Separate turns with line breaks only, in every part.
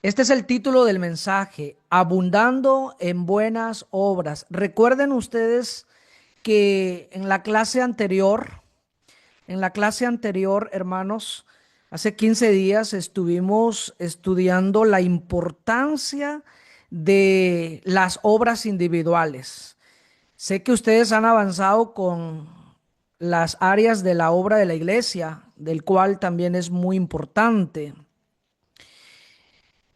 Este es el título del mensaje, Abundando en buenas obras. Recuerden ustedes que en la clase anterior, hermanos, hace 15 días estuvimos estudiando la importancia de las obras individuales. Sé que ustedes han avanzado con las áreas de la obra de la iglesia, del cual también es muy importante.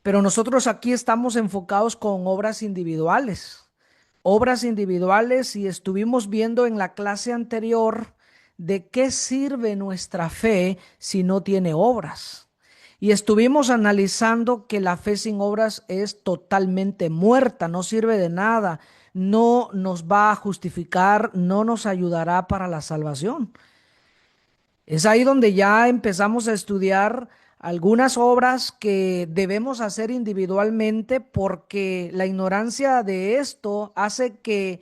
Pero nosotros aquí estamos enfocados con obras individuales y estuvimos viendo en la clase anterior de qué sirve nuestra fe si no tiene obras. Y estuvimos analizando que la fe sin obras es totalmente muerta, no sirve de nada, no nos va a justificar, no nos ayudará para la salvación. Es ahí donde ya empezamos a estudiar algunas obras que debemos hacer individualmente porque la ignorancia de esto hace que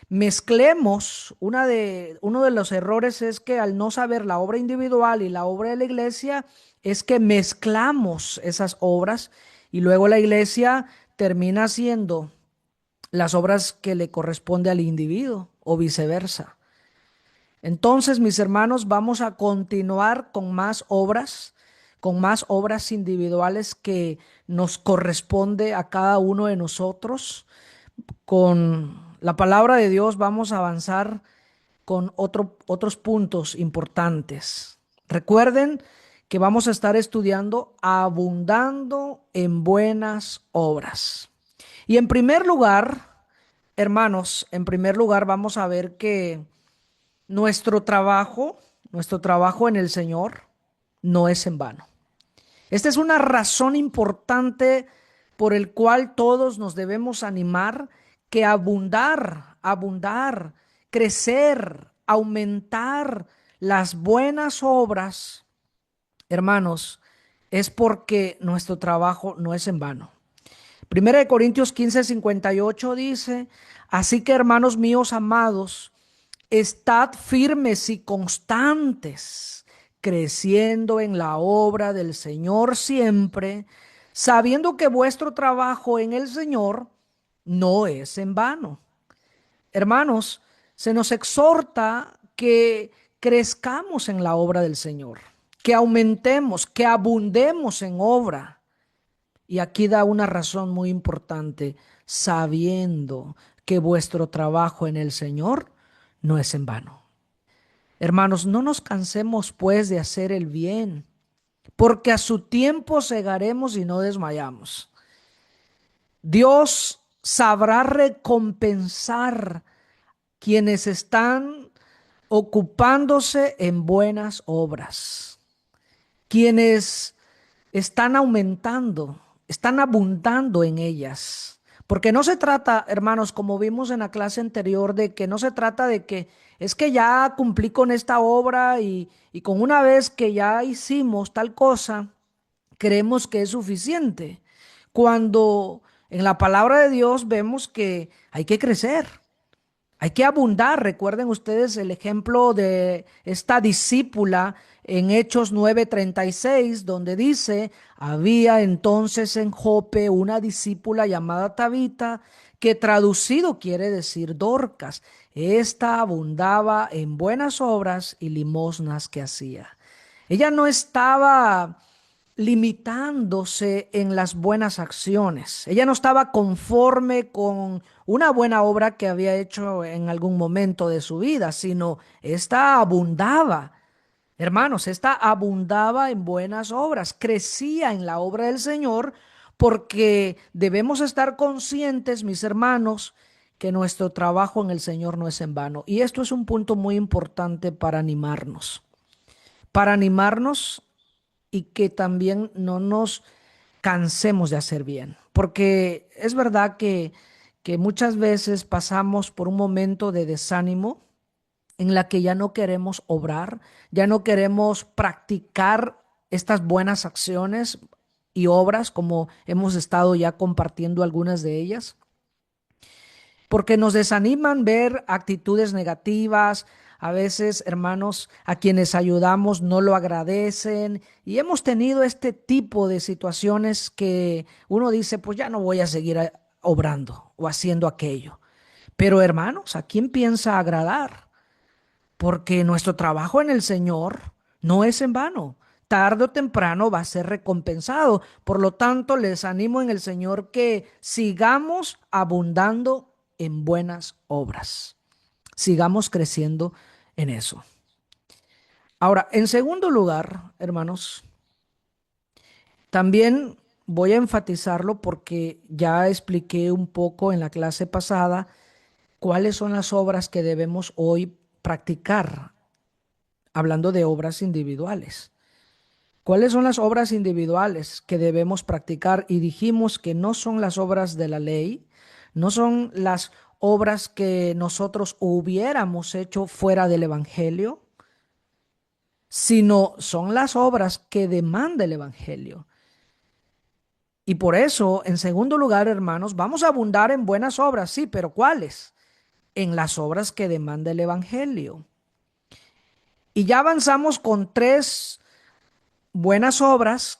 mezclemos. Uno de los errores es que al no saber la obra individual y la obra de la iglesia, es que mezclamos esas obras y luego la iglesia termina haciendo las obras que le corresponde al individuo o viceversa. Entonces, mis hermanos, vamos a continuar con más obras individuales que nos corresponde a cada uno de nosotros. Con la palabra de Dios vamos a avanzar con otros puntos importantes. Recuerden que vamos a estar estudiando abundando en buenas obras. Y en primer lugar, hermanos, en primer lugar vamos a ver que nuestro trabajo, nuestro trabajo en el Señor no es en vano. Esta es una razón importante por el cual todos nos debemos animar que abundar, crecer, aumentar las buenas obras, hermanos, es porque nuestro trabajo no es en vano. Primera de Corintios 15:58 dice, así que hermanos míos amados, estad firmes y constantes, creciendo en la obra del Señor siempre, sabiendo que vuestro trabajo en el Señor no es en vano. Hermanos, se nos exhorta que crezcamos en la obra del Señor, que aumentemos, que abundemos en obra. Y aquí da una razón muy importante, sabiendo que vuestro trabajo en el Señor no es en vano. Hermanos, no nos cansemos pues de hacer el bien, porque a su tiempo segaremos y no desmayamos. Dios sabrá recompensar quienes están ocupándose en buenas obras, quienes están aumentando, están abundando en ellas. Porque no se trata, hermanos, como vimos en la clase anterior, de que no se trata de que es que ya cumplí con esta obra y con una vez que ya hicimos tal cosa, creemos que es suficiente. Cuando en la palabra de Dios vemos que hay que crecer, hay que abundar. Recuerden ustedes el ejemplo de esta discípula en Hechos 9:36, donde dice, había entonces en Jope una discípula llamada Tabita, que traducido quiere decir Dorcas. Esta abundaba en buenas obras y limosnas que hacía. Ella no estaba limitándose en las buenas acciones. Ella no estaba conforme con una buena obra que había hecho en algún momento de su vida, sino esta abundaba. Hermanos, esta abundaba en buenas obras, crecía en la obra del Señor, porque debemos estar conscientes, mis hermanos, que nuestro trabajo en el Señor no es en vano. Y esto es un punto muy importante para animarnos y que también no nos cansemos de hacer bien. Porque es verdad que muchas veces pasamos por un momento de desánimo en la que ya no queremos obrar, ya no queremos practicar estas buenas acciones y obras como hemos estado ya compartiendo algunas de ellas, porque nos desaniman ver actitudes negativas, A veces, hermanos, a quienes ayudamos no lo agradecen y hemos tenido este tipo de situaciones que uno dice, pues ya no voy a seguir obrando o haciendo aquello. Pero hermanos, ¿a quién piensa agradar? Porque nuestro trabajo en el Señor no es en vano. Tarde o temprano va a ser recompensado. Por lo tanto, les animo en el Señor que sigamos abundando en buenas obras. Sigamos creciendo en eso. Ahora, en segundo lugar, hermanos, también voy a enfatizarlo porque ya expliqué un poco en la clase pasada cuáles son las obras que debemos hoy practicar, hablando de obras individuales. ¿Cuáles son las obras individuales que debemos practicar? Y dijimos que no son las obras de la ley, no son las obras que nosotros hubiéramos hecho fuera del Evangelio, sino son las obras que demanda el Evangelio. Y por eso, en segundo lugar, hermanos, vamos a abundar en buenas obras, sí, pero ¿cuáles? En las obras que demanda el Evangelio. Y ya avanzamos con tres buenas obras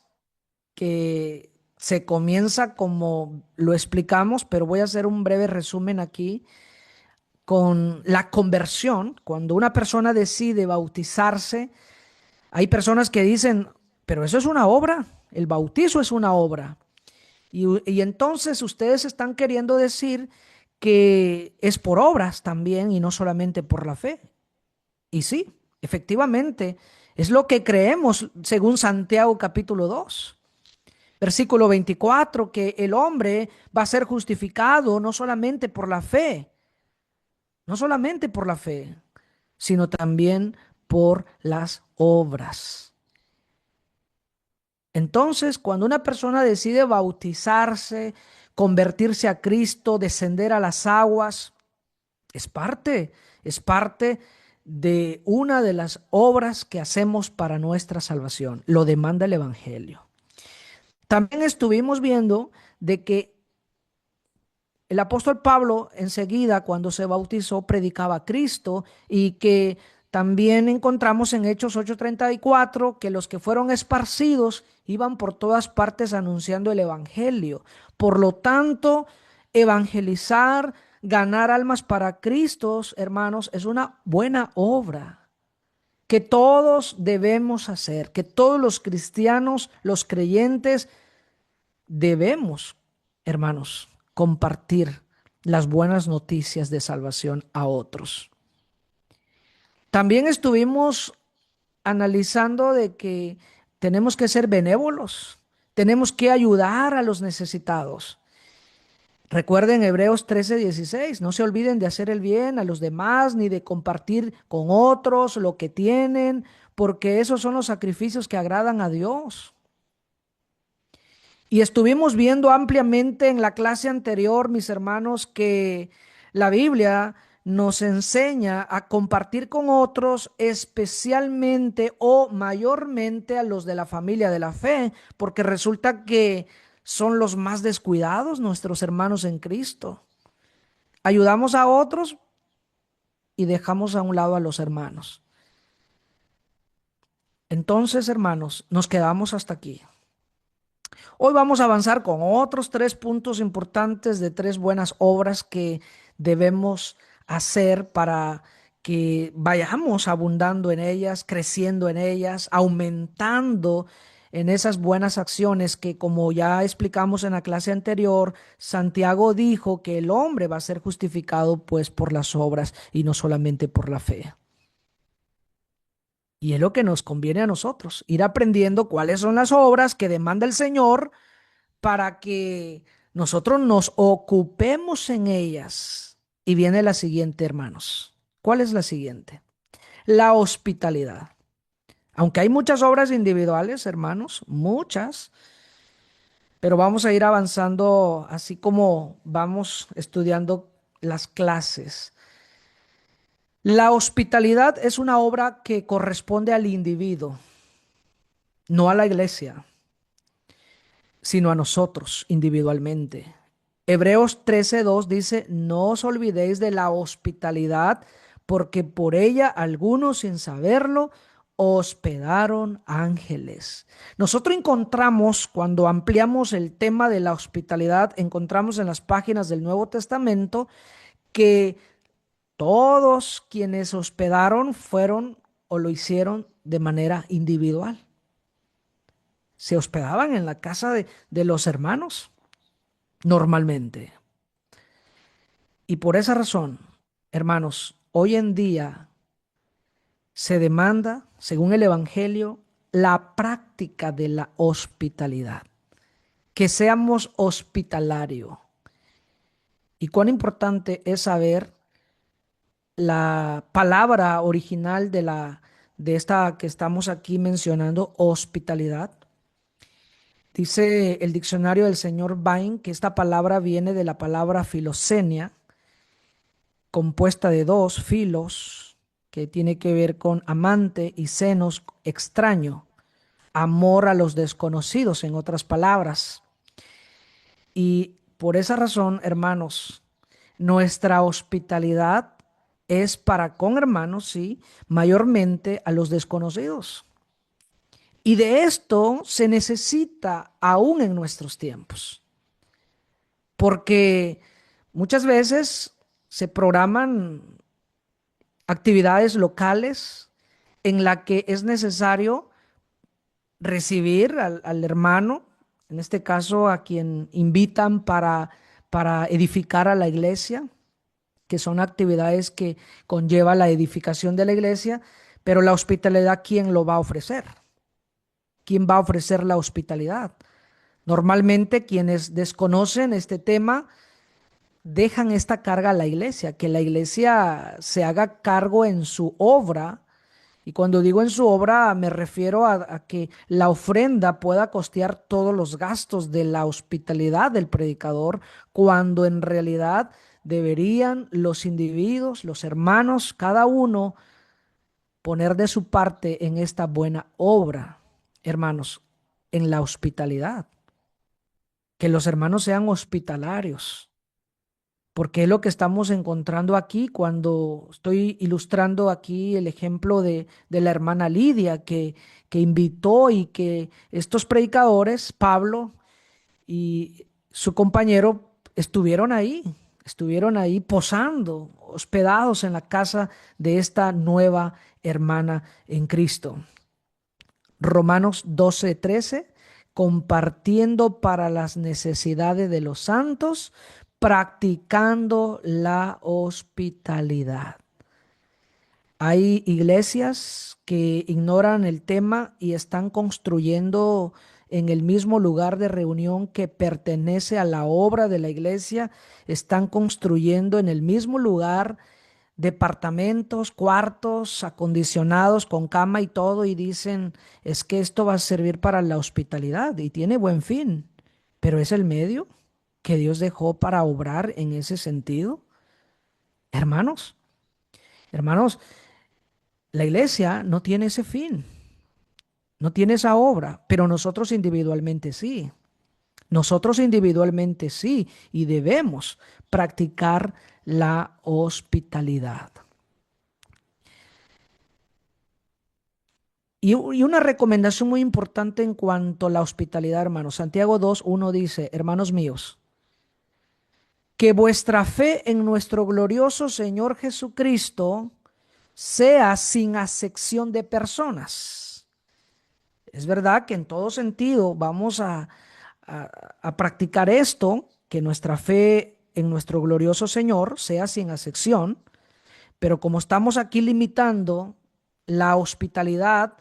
que se comienza como lo explicamos, pero voy a hacer un breve resumen aquí con la conversión. Cuando una persona decide bautizarse, hay personas que dicen, pero eso es una obra, el bautizo es una obra. Y entonces ustedes están queriendo decir que es por obras también y no solamente por la fe. Y sí, efectivamente, es lo que creemos según Santiago capítulo 2. Versículo 24, que el hombre va a ser justificado no solamente por la fe, no solamente por la fe, sino también por las obras. Entonces, cuando una persona decide bautizarse, convertirse a Cristo, descender a las aguas, es parte de una de las obras que hacemos para nuestra salvación. Lo demanda el Evangelio. También estuvimos viendo de que el apóstol Pablo enseguida cuando se bautizó predicaba a Cristo y que también encontramos en Hechos 8:34 que los que fueron esparcidos iban por todas partes anunciando el evangelio. Por lo tanto, evangelizar, ganar almas para Cristo, hermanos, es una buena obra que todos debemos hacer, que todos los cristianos, los creyentes, debemos, hermanos, compartir las buenas noticias de salvación a otros. También estuvimos analizando de que tenemos que ser benévolos, tenemos que ayudar a los necesitados. Recuerden Hebreos 13:16, no se olviden de hacer el bien a los demás ni de compartir con otros lo que tienen, porque esos son los sacrificios que agradan a Dios. Y estuvimos viendo ampliamente en la clase anterior, mis hermanos, que la Biblia nos enseña a compartir con otros, especialmente o mayormente a los de la familia de la fe, porque resulta que son los más descuidados, nuestros hermanos en Cristo. Ayudamos a otros y dejamos a un lado a los hermanos. Entonces, hermanos, nos quedamos hasta aquí. Hoy vamos a avanzar con otros tres puntos importantes de tres buenas obras que debemos hacer para que vayamos abundando en ellas, creciendo en ellas, aumentando en esas buenas acciones que, como ya explicamos en la clase anterior, Santiago dijo que el hombre va a ser justificado pues por las obras y no solamente por la fe. Y es lo que nos conviene a nosotros, ir aprendiendo cuáles son las obras que demanda el Señor para que nosotros nos ocupemos en ellas. Y viene la siguiente, hermanos. ¿Cuál es la siguiente? La hospitalidad. Aunque hay muchas obras individuales, hermanos, muchas, pero vamos a ir avanzando así como vamos estudiando las clases. La hospitalidad es una obra que corresponde al individuo, no a la iglesia, sino a nosotros individualmente. Hebreos 13:2 dice, no os olvidéis de la hospitalidad, porque por ella algunos sin saberlo hospedaron ángeles. Nosotros encontramos, cuando ampliamos el tema de la hospitalidad, encontramos en las páginas del Nuevo Testamento que todos quienes hospedaron fueron o lo hicieron de manera individual. Se hospedaban en la casa de los hermanos normalmente. Y por esa razón, hermanos, hoy en día se demanda, según el Evangelio, la práctica de la hospitalidad, que seamos hospitalarios. Y cuán importante es saber la palabra original de esta que estamos aquí mencionando, hospitalidad. Dice el diccionario del señor Bain que esta palabra viene de la palabra filosenia, compuesta de dos filos, que tiene que ver con amante y senos, extraño, amor a los desconocidos, en otras palabras. Y por esa razón, hermanos, nuestra hospitalidad es para con hermanos, sí, mayormente a los desconocidos. Y de esto se necesita aún en nuestros tiempos, porque muchas veces se programan actividades locales en la que es necesario recibir al hermano, en este caso a quien invitan para edificar a la iglesia, que son actividades que conlleva la edificación de la iglesia, pero la hospitalidad, ¿quién lo va a ofrecer? ¿Quién va a ofrecer la hospitalidad? Normalmente quienes desconocen este tema dejan esta carga a la iglesia, que la iglesia se haga cargo en su obra. Y cuando digo en su obra, me refiero a que la ofrenda pueda costear todos los gastos de la hospitalidad del predicador, cuando en realidad deberían los individuos, los hermanos, cada uno poner de su parte en esta buena obra, hermanos, en la hospitalidad. Que los hermanos sean hospitalarios, porque es lo que estamos encontrando aquí cuando estoy ilustrando aquí el ejemplo de la hermana Lidia, que invitó y que estos predicadores, Pablo y su compañero, estuvieron ahí posando, hospedados en la casa de esta nueva hermana en Cristo. Romanos 12:13, compartiendo para las necesidades de los santos, practicando la hospitalidad. Hay iglesias que ignoran el tema y están construyendo en el mismo lugar de reunión que pertenece a la obra de la iglesia, están construyendo en el mismo lugar departamentos, cuartos acondicionados con cama y todo, y dicen, es que esto va a servir para la hospitalidad y tiene buen fin, pero es el medio que Dios dejó para obrar en ese sentido. Hermanos, hermanos, la iglesia no tiene ese fin, no tiene esa obra, pero nosotros individualmente sí. Nosotros individualmente sí, y debemos practicar la hospitalidad. Y una recomendación muy importante en cuanto a la hospitalidad, hermanos. Santiago 2:1 dice, hermanos míos, que vuestra fe en nuestro glorioso Señor Jesucristo sea sin acepción de personas. Es verdad que en todo sentido vamos a practicar esto, que nuestra fe en nuestro glorioso Señor sea sin acepción, pero como estamos aquí limitando la hospitalidad,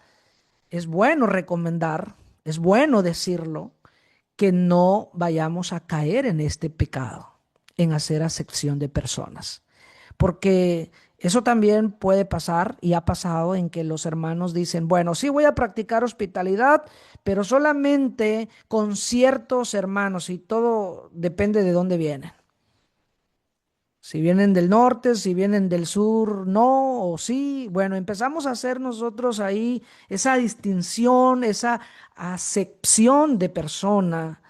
es bueno recomendar, es bueno decirlo, que no vayamos a caer en este pecado, en hacer acepción de personas. Porque eso también puede pasar y ha pasado en que los hermanos dicen, bueno, sí voy a practicar hospitalidad, pero solamente con ciertos hermanos y todo depende de dónde vienen. Si vienen del norte, si vienen del sur, no, o sí. Bueno, empezamos a hacer nosotros ahí esa distinción, esa acepción de persona.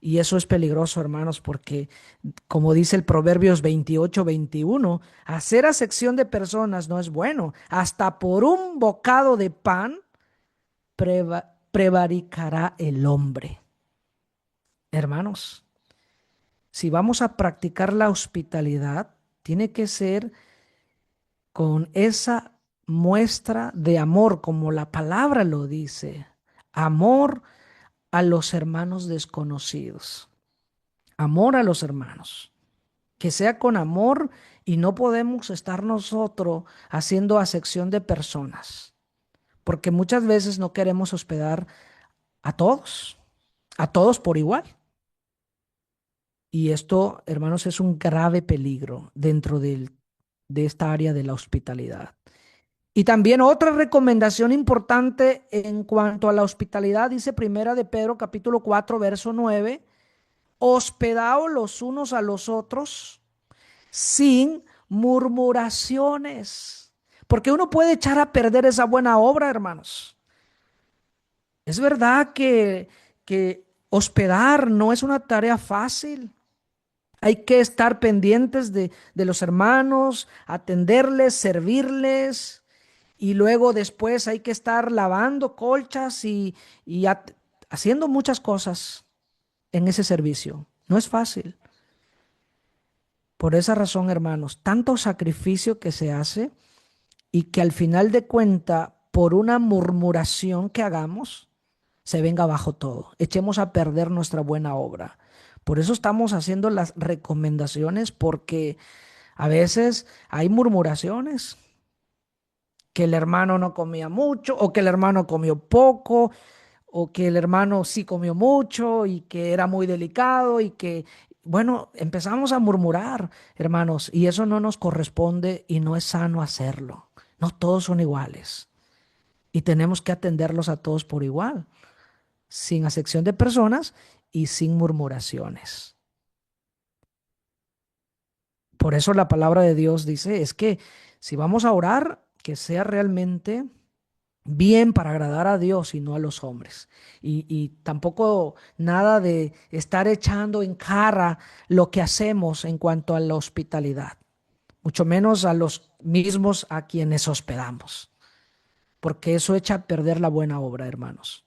Y eso es peligroso, hermanos, porque como dice el Proverbios 28-21, hacer acepción de personas no es bueno. Hasta por un bocado de pan prevaricará el hombre. Hermanos, si vamos a practicar la hospitalidad, tiene que ser con esa muestra de amor, como la palabra lo dice. Amor a los hermanos desconocidos. Amor a los hermanos. Que sea con amor y no podemos estar nosotros haciendo acepción de personas. Porque muchas veces no queremos hospedar a todos por igual. Y esto, hermanos, es un grave peligro dentro de esta área de la hospitalidad. Y también otra recomendación importante en cuanto a la hospitalidad, dice Primera de Pedro capítulo 4 verso 9, hospedaos los unos a los otros sin murmuraciones. Porque uno puede echar a perder esa buena obra, hermanos. Es verdad que hospedar no es una tarea fácil. Hay que estar pendientes de los hermanos, atenderles, servirles. Y luego después hay que estar lavando colchas y haciendo muchas cosas en ese servicio. No es fácil. Por esa razón, hermanos, tanto sacrificio que se hace y que al final de cuenta, por una murmuración que hagamos, se venga abajo todo. Echemos a perder nuestra buena obra. Por eso estamos haciendo las recomendaciones, porque a veces hay murmuraciones, que el hermano no comía mucho, o que el hermano comió poco, o que el hermano sí comió mucho y que era muy delicado y que, bueno, empezamos a murmurar, hermanos, y eso no nos corresponde y no es sano hacerlo. No todos son iguales y tenemos que atenderlos a todos por igual, sin acepción de personas y sin murmuraciones. Por eso la palabra de Dios dice, es que si vamos a orar, que sea realmente bien para agradar a Dios y no a los hombres. Y tampoco nada de estar echando en cara lo que hacemos en cuanto a la hospitalidad, mucho menos a los mismos a quienes hospedamos, porque eso echa a perder la buena obra, hermanos.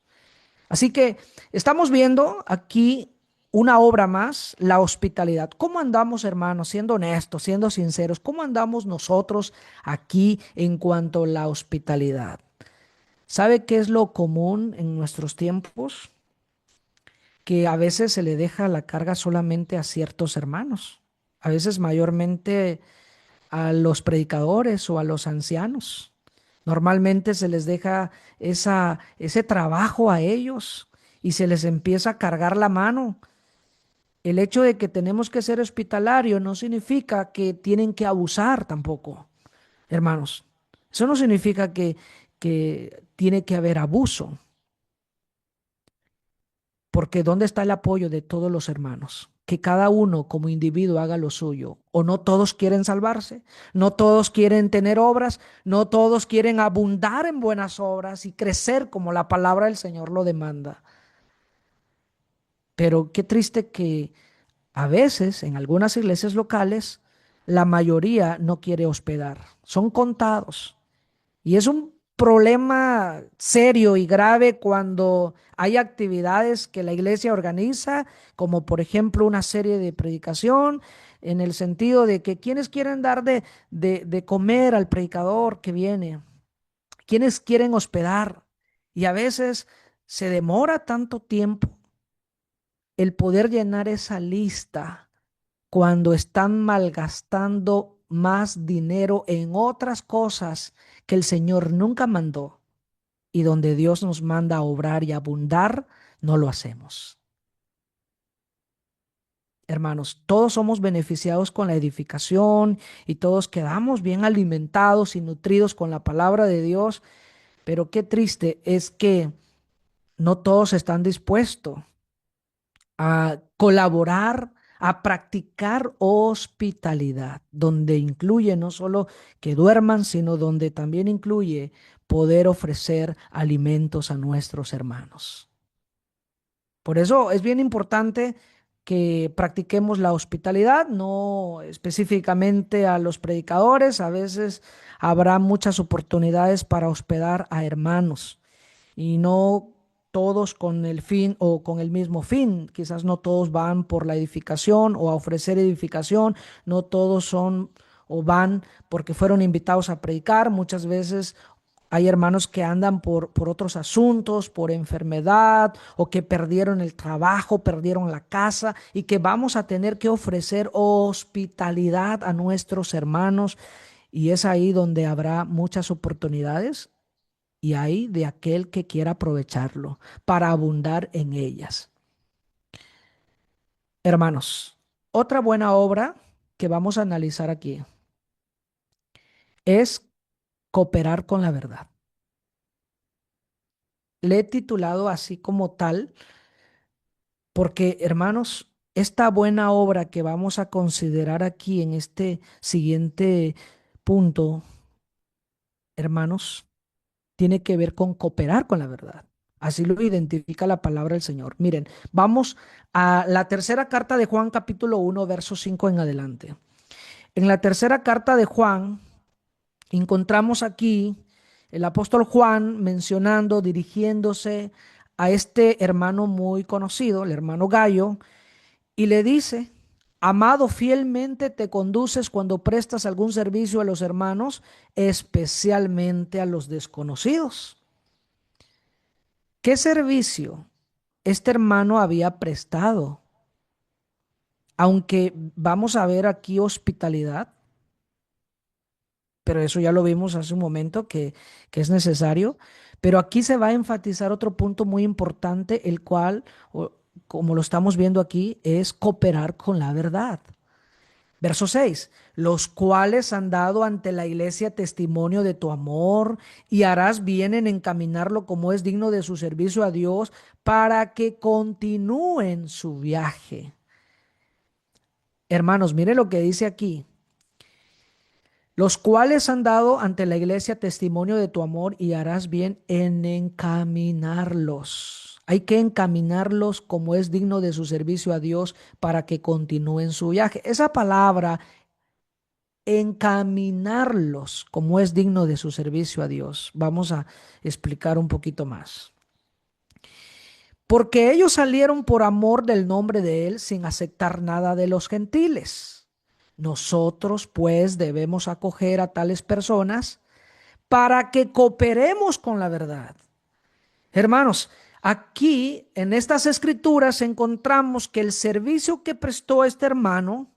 Así que estamos viendo aquí una obra más, la hospitalidad. ¿Cómo andamos, hermanos? Siendo honestos, siendo sinceros, ¿cómo andamos nosotros aquí en cuanto a la hospitalidad? ¿Sabe qué es lo común en nuestros tiempos? Que a veces se le deja la carga solamente a ciertos hermanos, a veces mayormente a los predicadores o a los ancianos. Normalmente se les deja ese trabajo a ellos y se les empieza a cargar la mano. El hecho de que tenemos que ser hospitalarios no significa que tienen que abusar tampoco, hermanos. Eso no significa que tiene que haber abuso. Porque ¿dónde está el apoyo de todos los hermanos? Que cada uno como individuo haga lo suyo. O no todos quieren salvarse, no todos quieren tener obras, no todos quieren abundar en buenas obras y crecer como la palabra del Señor lo demanda. Pero qué triste que a veces en algunas iglesias locales la mayoría no quiere hospedar. Son contados. Y es un problema serio y grave cuando hay actividades que la iglesia organiza, como por ejemplo una serie de predicación, en el sentido de que quienes quieren dar de comer al predicador que viene, quienes quieren hospedar. Y a veces se demora tanto tiempo el poder llenar esa lista cuando están malgastando más dinero en otras cosas que el Señor nunca mandó. Y donde Dios nos manda a obrar y abundar, no lo hacemos. Hermanos, todos somos beneficiados con la edificación y todos quedamos bien alimentados y nutridos con la palabra de Dios, pero qué triste es que no todos están dispuestos a colaborar, a practicar hospitalidad, donde incluye no solo que duerman, sino donde también incluye poder ofrecer alimentos a nuestros hermanos. Por eso es bien importante que practiquemos la hospitalidad, no específicamente a los predicadores. A veces habrá muchas oportunidades para hospedar a hermanos y no todos con el fin o con el mismo fin. Quizás no todos van por la edificación o a ofrecer edificación, no todos son o van porque fueron invitados a predicar. Muchas veces hay hermanos que andan por otros asuntos, por enfermedad o que perdieron el trabajo, perdieron la casa y que vamos a tener que ofrecer hospitalidad a nuestros hermanos. Y es ahí donde habrá muchas oportunidades y hay de aquel que quiera aprovecharlo para abundar en ellas. Hermanos, otra buena obra que vamos a analizar aquí es cooperar con la verdad. Le he titulado así como tal porque, hermanos, esta buena obra que vamos a considerar aquí en este siguiente punto, hermanos, tiene que ver con cooperar con la verdad. Así lo identifica la palabra del Señor. Miren, vamos a la tercera carta de Juan capítulo 1, verso 5 en adelante. En la tercera carta de Juan encontramos aquí el apóstol Juan mencionando, dirigiéndose a este hermano muy conocido, el hermano Gallo, y le dice, amado, fielmente te conduces cuando prestas algún servicio a los hermanos, especialmente a los desconocidos. ¿Qué servicio este hermano había prestado? Aunque vamos a ver aquí hospitalidad, pero eso ya lo vimos hace un momento que es necesario. Pero aquí se va a enfatizar otro punto muy importante, el cual, como lo estamos viendo aquí, es cooperar con la verdad. Verso 6, los cuales han dado ante la iglesia testimonio de tu amor y harás bien en encaminarlo como es digno de su servicio a Dios para que continúen su viaje. Hermanos, mire lo que dice aquí. Los cuales han dado ante la iglesia testimonio de tu amor y harás bien en encaminarlos. Hay que encaminarlos como es digno de su servicio a Dios para que continúen su viaje. Esa palabra encaminarlos como es digno de su servicio a Dios. Vamos a explicar un poquito más. Porque ellos salieron por amor del nombre de Él sin aceptar nada de los gentiles. Nosotros, pues, debemos acoger a tales personas para que cooperemos con la verdad. Hermanos, aquí en estas escrituras encontramos que el servicio que prestó este hermano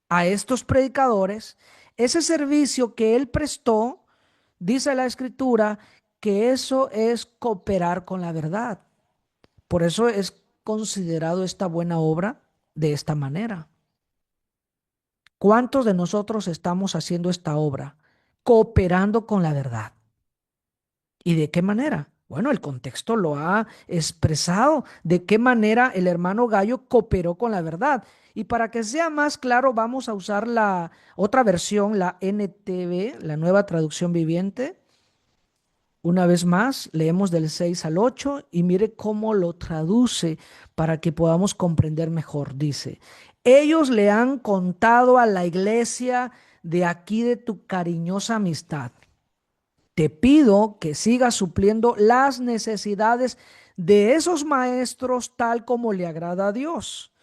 a estos predicadores, ese servicio que él prestó, dice la escritura, que eso es cooperar con la verdad. Por eso es considerado esta buena obra de esta manera. ¿Cuántos de nosotros estamos haciendo esta obra? Cooperando con la verdad. ¿Y de qué manera? Bueno, el contexto lo ha expresado. ¿De qué manera el hermano Gallo cooperó con la verdad? Y para que sea más claro, vamos a usar la otra versión, la NTV, la nueva traducción viviente. Una vez más, leemos del 6 al 8 y mire cómo lo traduce para que podamos comprender mejor. Dice, ellos le han contado a la iglesia de aquí de tu cariñosa amistad. Te pido que sigas supliendo las necesidades de esos maestros tal como le agrada a Dios,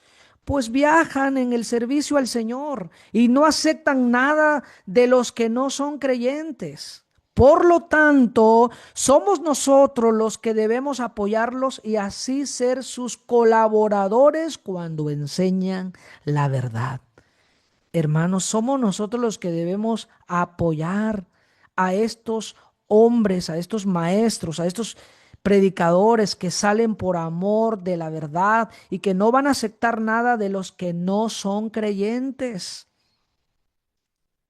pues viajan en el servicio al Señor y no aceptan nada de los que no son creyentes. Por lo tanto, somos nosotros los que debemos apoyarlos y así ser sus colaboradores cuando enseñan la verdad. Hermanos, somos nosotros los que debemos apoyar a estos hombres, a estos maestros, a estos predicadores que salen por amor de la verdad y que no van a aceptar nada de los que no son creyentes.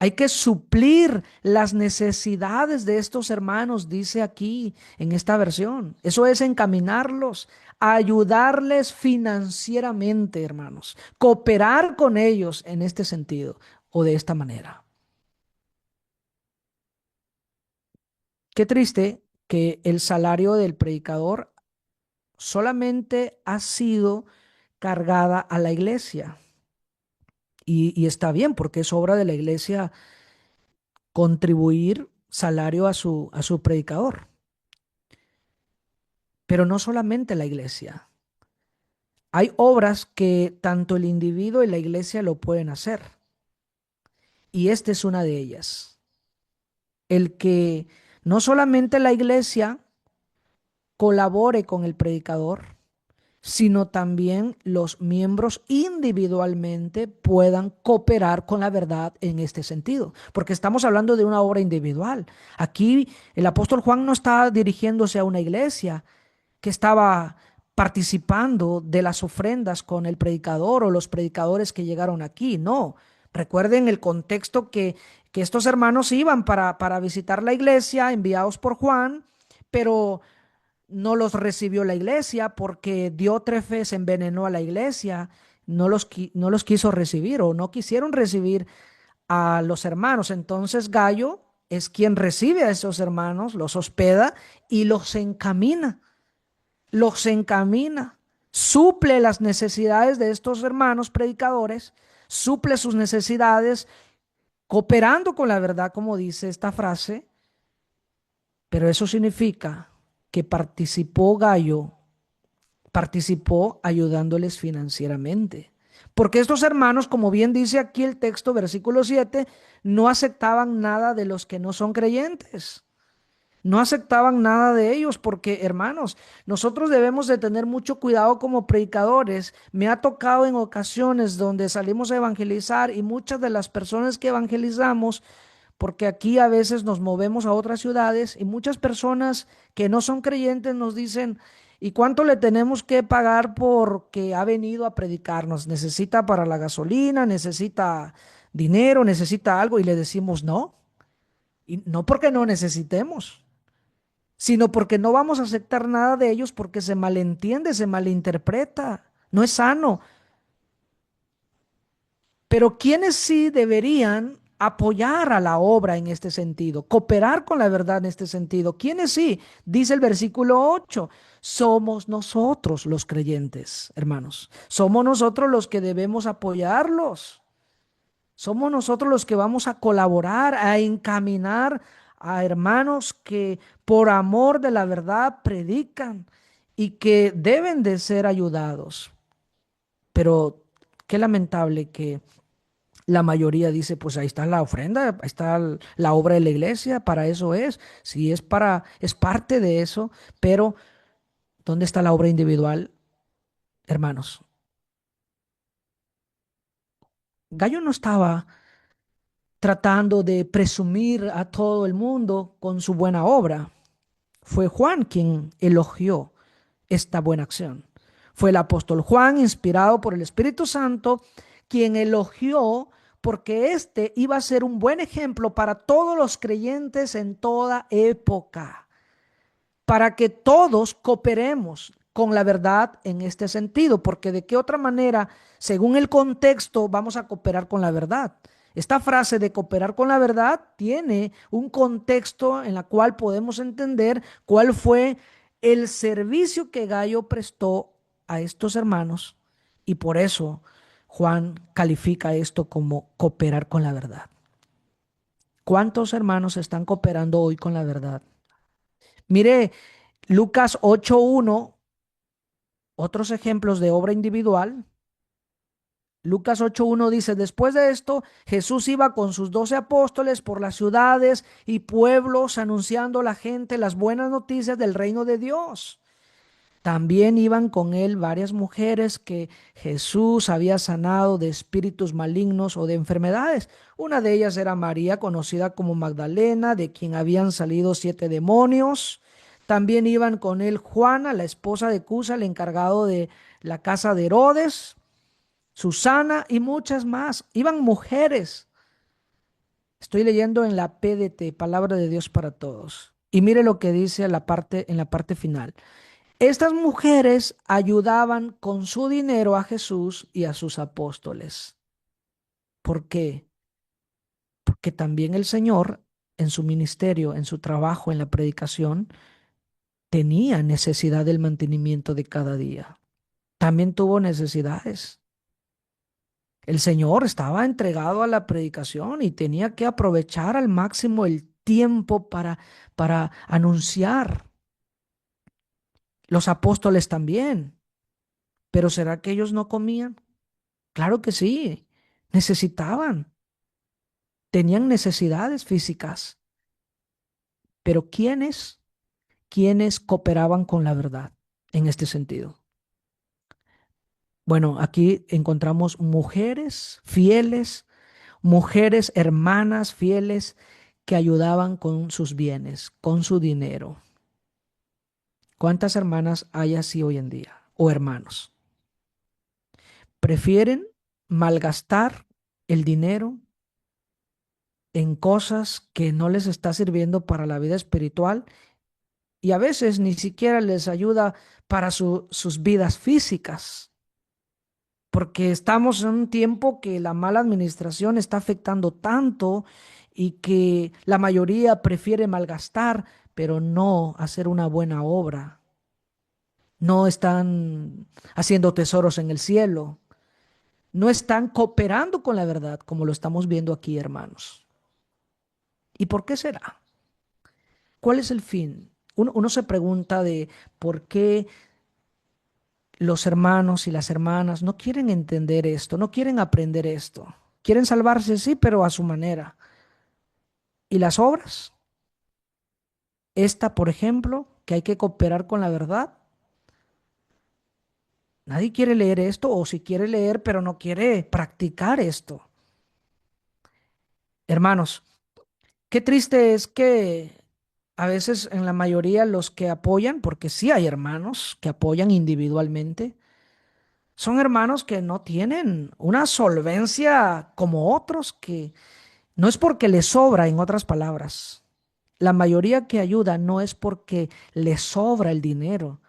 Hay que suplir las necesidades de estos hermanos, dice aquí en esta versión. Eso es encaminarlos, ayudarles financieramente, hermanos, cooperar con ellos en este sentido o de esta manera. Qué triste que el salario del predicador solamente ha sido cargada a la iglesia. Y está bien porque es obra de la iglesia contribuir salario a su predicador. Pero no solamente la iglesia. Hay obras que tanto el individuo y la iglesia lo pueden hacer. Y esta es una de ellas. El que no solamente la iglesia colabore con el predicador, sino también los miembros individualmente puedan cooperar con la verdad en este sentido, porque estamos hablando de una obra individual. Aquí el apóstol Juan no está dirigiéndose a una iglesia que estaba participando de las ofrendas con el predicador o los predicadores que llegaron aquí, no. Recuerden el contexto que estos hermanos iban para visitar la iglesia, enviados por Juan, pero no los recibió la iglesia porque Diótrefes envenenó a la iglesia, no los quiso recibir o no quisieron recibir a los hermanos. Entonces Gallo es quien recibe a esos hermanos, los hospeda y los encamina, suple las necesidades de estos hermanos predicadores, suple sus necesidades cooperando con la verdad, como dice esta frase, pero eso significa que participó Gallo, participó ayudándoles financieramente. Porque estos hermanos, como bien dice aquí el texto, versículo 7, no aceptaban nada de los que no son creyentes. No aceptaban nada de ellos porque, hermanos, nosotros debemos de tener mucho cuidado como predicadores. Me ha tocado en ocasiones donde salimos a evangelizar y muchas de las personas que evangelizamos, porque aquí a veces nos movemos a otras ciudades y muchas personas que no son creyentes nos dicen, ¿y cuánto le tenemos que pagar porque ha venido a predicarnos? ¿Necesita para la gasolina? ¿Necesita dinero? ¿Necesita algo? Y le decimos no. Y no porque no necesitemos, sino porque no vamos a aceptar nada de ellos porque se malentiende, se malinterpreta, no es sano. Pero quienes sí deberían apoyar a la obra en este sentido, cooperar con la verdad en este sentido, quienes sí, dice el versículo 8, somos nosotros los creyentes, hermanos, somos nosotros los que debemos apoyarlos. Somos nosotros los que vamos a colaborar, a encaminar a hermanos que por amor de la verdad predican y que deben de ser ayudados. Pero qué lamentable que la mayoría dice, pues ahí está la ofrenda, ahí está la obra de la iglesia, para eso es. Sí, es parte de eso, pero ¿dónde está la obra individual, hermanos? Gallo no estaba tratando de presumir a todo el mundo con su buena obra. Fue Juan quien elogió esta buena acción. Fue el apóstol Juan, inspirado por el Espíritu Santo, quien elogió porque este iba a ser un buen ejemplo para todos los creyentes en toda época, para que todos cooperemos con la verdad en este sentido, porque de qué otra manera, según el contexto, vamos a cooperar con la verdad. Esta frase de cooperar con la verdad tiene un contexto en la cual podemos entender cuál fue el servicio que Gallo prestó a estos hermanos y por eso Juan califica esto como cooperar con la verdad. ¿Cuántos hermanos están cooperando hoy con la verdad? Mire, Lucas 8:1, otros ejemplos de obra individual. Lucas 8:1 dice, después de esto, Jesús iba con sus 12 apóstoles por las ciudades y pueblos anunciando a la gente las buenas noticias del reino de Dios. También iban con él varias mujeres que Jesús había sanado de espíritus malignos o de enfermedades. Una de ellas era María, conocida como Magdalena, de quien habían salido 7 demonios. También iban con él Juana, la esposa de Cusa, el encargado de la casa de Herodes, Susana y muchas más. Iban mujeres. Estoy leyendo en la PDT, Palabra de Dios para Todos. Y mire lo que dice en la parte final. Estas mujeres ayudaban con su dinero a Jesús y a sus apóstoles. ¿Por qué? Porque también el Señor, en su ministerio, en su trabajo, en la predicación, tenía necesidad del mantenimiento de cada día. También tuvo necesidades. El Señor estaba entregado a la predicación y tenía que aprovechar al máximo el tiempo para anunciar. Los apóstoles también. Pero ¿será que ellos no comían? Claro que sí. Necesitaban. Tenían necesidades físicas. Pero ¿quiénes cooperaban con la verdad en este sentido? Bueno, aquí encontramos mujeres fieles, mujeres hermanas fieles que ayudaban con sus bienes, con su dinero. ¿Cuántas hermanas hay así hoy en día? O hermanos. Prefieren malgastar el dinero en cosas que no les está sirviendo para la vida espiritual y a veces ni siquiera les ayuda para sus vidas físicas, porque estamos en un tiempo que la mala administración está afectando tanto y que la mayoría prefiere malgastar, pero no hacer una buena obra. No están haciendo tesoros en el cielo, no están cooperando con la verdad como lo estamos viendo aquí, hermanos. ¿Y por qué será? ¿Cuál es el fin? Uno se pregunta de por qué los hermanos y las hermanas no quieren entender esto, no quieren aprender esto. Quieren salvarse, sí, pero a su manera. ¿Y las obras? Esta, por ejemplo, que hay que cooperar con la verdad. Nadie quiere leer esto o si quiere leer, pero no quiere practicar esto. Hermanos, qué triste es que a veces en la mayoría los que apoyan, porque sí hay hermanos que apoyan individualmente, son hermanos que no tienen una solvencia como otros, que no es porque les sobra, en otras palabras. La mayoría que ayuda no es porque les sobra el dinero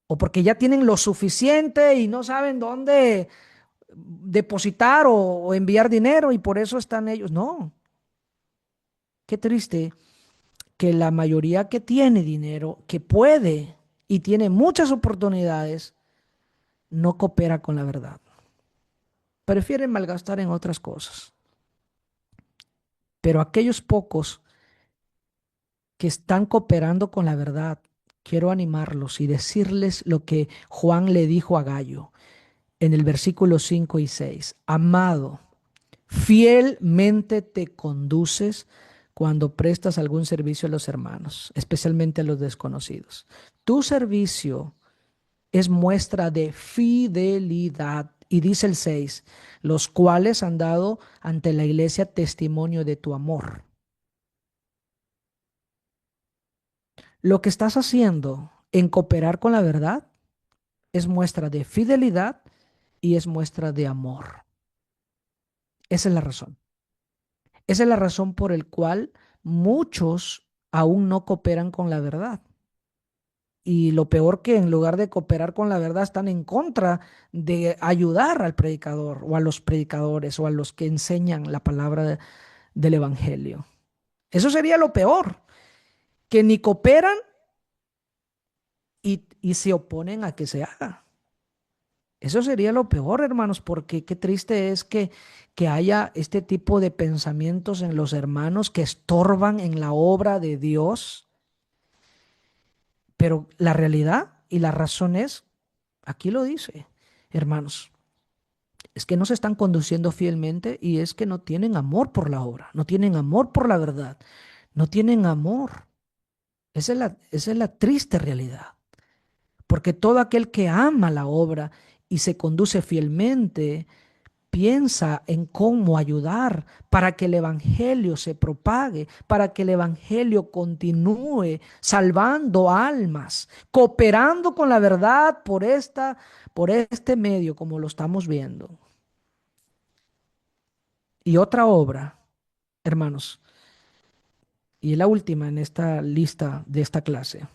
o porque ya tienen lo suficiente y no saben dónde depositar o enviar dinero y por eso están ellos. No, qué triste que la mayoría que tiene dinero, que puede y tiene muchas oportunidades, no coopera con la verdad. Prefieren malgastar en otras cosas. Pero aquellos pocos que están cooperando con la verdad, quiero animarlos y decirles lo que Juan le dijo a Gallo en el versículo 5 y 6. Amado, fielmente te conduces cuando prestas algún servicio a los hermanos, especialmente a los desconocidos. Tu servicio es muestra de fidelidad. Y dice el 6, los cuales han dado ante la iglesia testimonio de tu amor. Lo que estás haciendo en cooperar con la verdad es muestra de fidelidad y es muestra de amor. Esa es la razón. Esa es la razón por el cual muchos aún no cooperan con la verdad. Y lo peor que en lugar de cooperar con la verdad están en contra de ayudar al predicador o a los predicadores o a los que enseñan la palabra del evangelio. Eso sería lo peor, que ni cooperan y se oponen a que se haga. Eso sería lo peor, hermanos, porque qué triste es que haya este tipo de pensamientos en los hermanos que estorban en la obra de Dios. Pero la realidad y la razón es, aquí lo dice, hermanos, es que no se están conduciendo fielmente y es que no tienen amor por la obra, no tienen amor por la verdad, no tienen amor. Esa es la triste realidad. Porque todo aquel que ama la obra y se conduce fielmente, piensa en cómo ayudar para que el evangelio se propague, para que el evangelio continúe salvando almas, cooperando con la verdad por este medio, como lo estamos viendo. Y otra obra, hermanos, y la última en esta lista de esta clase,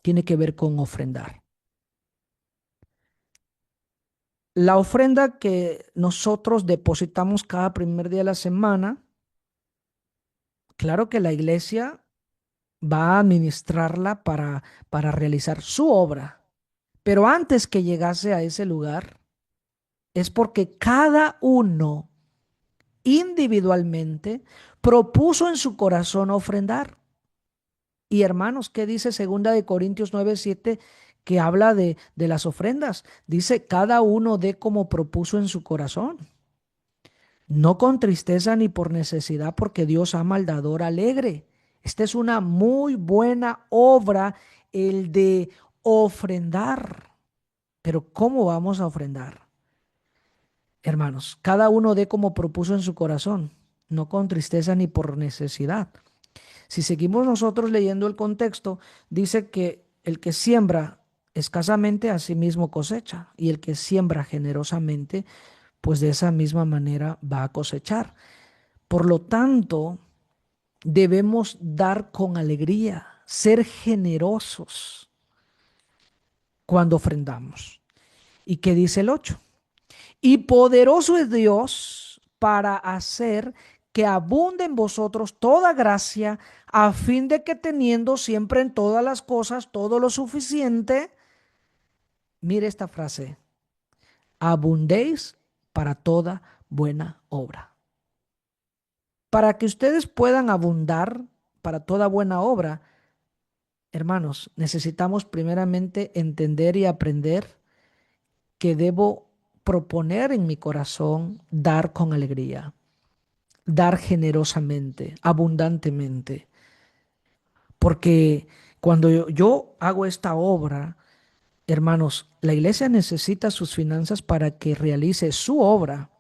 tiene que ver con ofrendar. La ofrenda que nosotros depositamos cada primer día de la semana, claro que la iglesia va a administrarla para realizar su obra. Pero antes que llegase a ese lugar, es porque cada uno individualmente propuso en su corazón ofrendar. Y hermanos, ¿qué dice segunda de Corintios 9:7 que habla de las ofrendas? Dice, cada uno dé como propuso en su corazón, no con tristeza ni por necesidad, porque Dios ama al dador alegre. Esta es una muy buena obra, el de ofrendar. Pero ¿cómo vamos a ofrendar? Hermanos, cada uno dé como propuso en su corazón, no con tristeza ni por necesidad. Si seguimos nosotros leyendo el contexto, dice que el que siembra escasamente a sí mismo cosecha, y el que siembra generosamente, pues de esa misma manera va a cosechar. Por lo tanto, debemos dar con alegría, ser generosos cuando ofrendamos. ¿Y qué dice el 8? Y poderoso es Dios para hacer que abunde en vosotros toda gracia, a fin de que teniendo siempre en todas las cosas todo lo suficiente, mire esta frase, abundéis para toda buena obra. Para que ustedes puedan abundar para toda buena obra, hermanos, necesitamos primeramente entender y aprender que debo proponer en mi corazón dar con alegría, dar generosamente, abundantemente. Porque cuando yo hago esta obra, hermanos, la iglesia necesita sus finanzas para que realice su obra.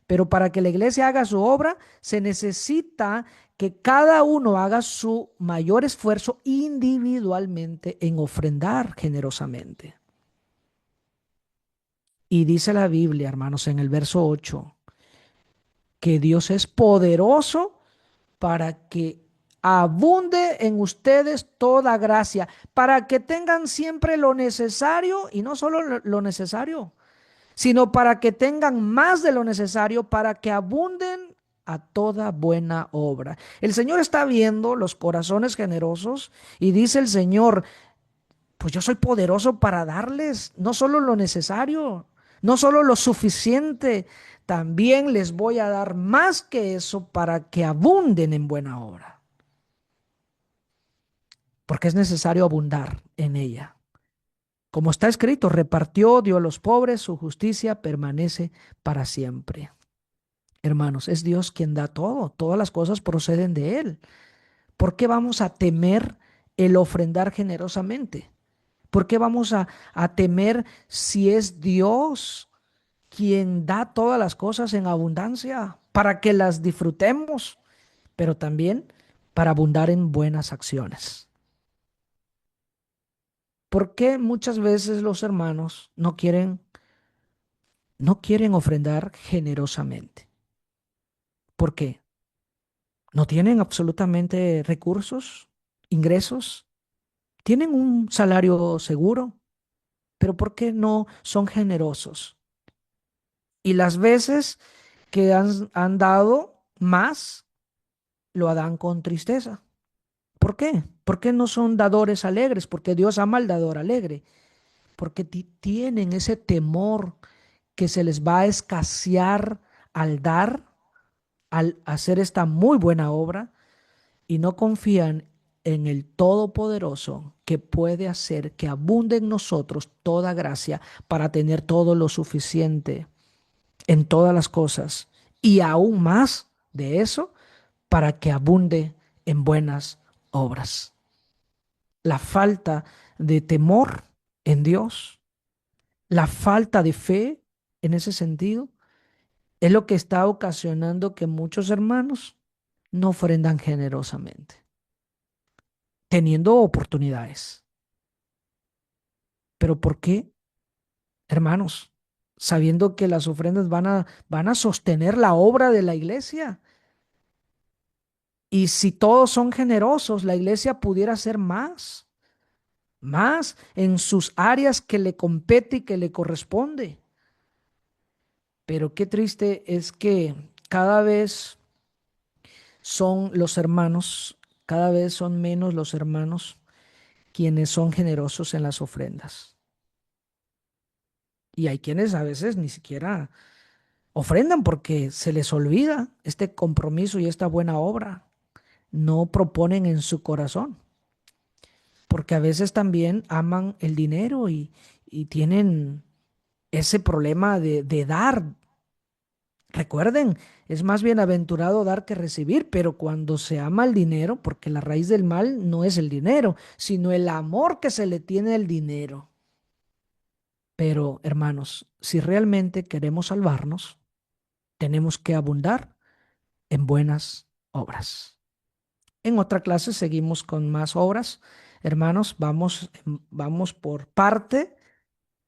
Pero para que la iglesia haga su obra, se necesita que cada uno haga su mayor esfuerzo individualmente en ofrendar generosamente. Y dice la Biblia, hermanos, en el verso 8, que Dios es poderoso para que abunde en ustedes toda gracia, para que tengan siempre lo necesario, y no solo lo necesario, sino para que tengan más de lo necesario, para que abunden a toda buena obra. El Señor está viendo los corazones generosos y dice el Señor, pues yo soy poderoso para darles no solo lo necesario, no solo lo suficiente, también les voy a dar más que eso para que abunden en buena obra, porque es necesario abundar en ella. Como está escrito, repartió, dio a los pobres, su justicia permanece para siempre. Hermanos, es Dios quien da todo, todas las cosas proceden de Él. ¿Por qué vamos a temer el ofrendar generosamente? ¿Por qué vamos a temer si es Dios quien da todas las cosas en abundancia para que las disfrutemos, pero también para abundar en buenas acciones? ¿Por qué muchas veces los hermanos no quieren ofrendar generosamente? ¿Por qué? ¿No tienen absolutamente recursos, ingresos? ¿Tienen un salario seguro? Pero ¿por qué no son generosos? Y las veces que han dado más, lo dan con tristeza. ¿Por qué? ¿Por qué no son dadores alegres? Porque Dios ama al dador alegre. Porque tienen ese temor que se les va a escasear al dar, al hacer esta muy buena obra, y no confían en el Todopoderoso que puede hacer que abunde en nosotros toda gracia para tener todo lo suficiente en todas las cosas y aún más de eso para que abunde en buenas obras. La falta de temor en Dios, la falta de fe en ese sentido, es lo que está ocasionando que muchos hermanos no ofrendan generosamente, teniendo oportunidades. ¿Pero por qué, hermanos? Sabiendo que las ofrendas van a sostener la obra de la iglesia. Y si todos son generosos, la iglesia pudiera hacer más en sus áreas que le compete y que le corresponde. Pero qué triste es que cada vez son los hermanos cada vez son menos los hermanos quienes son generosos en las ofrendas. Y hay quienes a veces ni siquiera ofrendan porque se les olvida este compromiso y esta buena obra. No proponen en su corazón, porque a veces también aman el dinero y tienen ese problema de dar. Recuerden, es más bienaventurado dar que recibir, pero cuando se ama el dinero, porque la raíz del mal no es el dinero, sino el amor que se le tiene al dinero. Pero, hermanos, si realmente queremos salvarnos, tenemos que abundar en buenas obras. En otra clase seguimos con más obras. Hermanos, vamos por parte,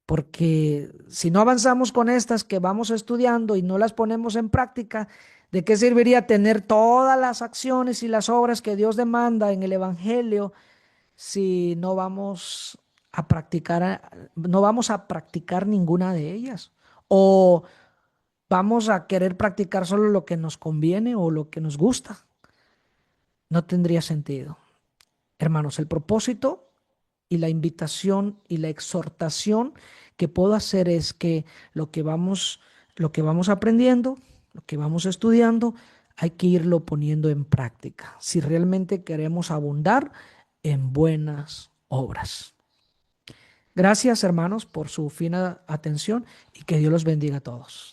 porque si no avanzamos con estas que vamos estudiando y no las ponemos en práctica, ¿de qué serviría tener todas las acciones y las obras que Dios demanda en el Evangelio si no vamos a practicar, no vamos a practicar ninguna de ellas? ¿O vamos a querer practicar solo lo que nos conviene o lo que nos gusta? No tendría sentido. Hermanos, el propósito y la invitación y la exhortación que puedo hacer es que lo que vamos, lo que vamos aprendiendo, lo que vamos estudiando, hay que irlo poniendo en práctica si realmente queremos abundar en buenas obras. Gracias, hermanos, por su fina atención y que Dios los bendiga a todos.